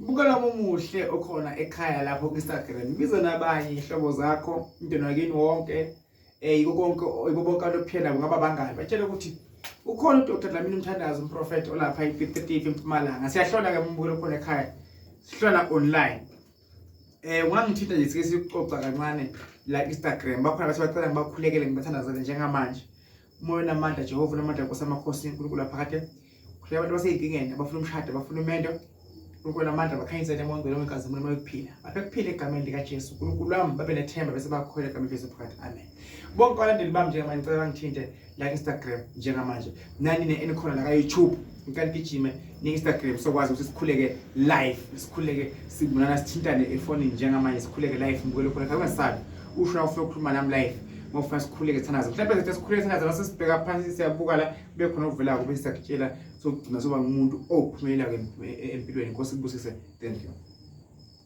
Buka omuhle okhona ekhaya lapho ku Instagram. Biza nabanye ihlobo zakho, umntwana wakini wonke, ibo bonke abaphila ngaba bangani. Batshela ukuthi ukhona uDr. Dlamini Mthandazo umprofeti olapha i-30 eMpumalanga. Siyahlola ke umbulo khona ekhaya. Sihlola online. Ungangithinta nje sike sikuxoxa kancane la Instagram. Bakhona basebacela ngibakhulekele ngibathandazele njengamanje. Umoya namandla Jehova namandla nkosamakhosi uNkulunkulu aphakade. Khuleka abantu baseyidingene abafuna umshado abafuna umendo. uNkulunkulu amandla bakhanyisele emongcwele wonke umuntu ekuphila. Aphe kuphile egameni lika Jesu. uNkulunkulu wami babe nethemba bese bakholwa egameni leJesu phakathi. Amen. Bonke abalandeli bami njengamanje ngicela bangithinte la Instagram njengamanje. Nani enikhona la YouTube. Ngikani gijime ni Instagram sokwazi ukuthi sikhuleke live. Sikhuleke sibonana sithintane efonini njengamanje sikhuleke live ngibukele khona kangasabi. Usho ufuna ukukhuluma nami live. Mawufuna sikhuleke thanaza. Mhlawumbe sithi sikhuleke thanaza base sibheka phansi siyabuka la kube khona ovelayo bese sakutshela sokugcina soba umuntu ophumelela empilweni. Inkosi ibusise. Thank you.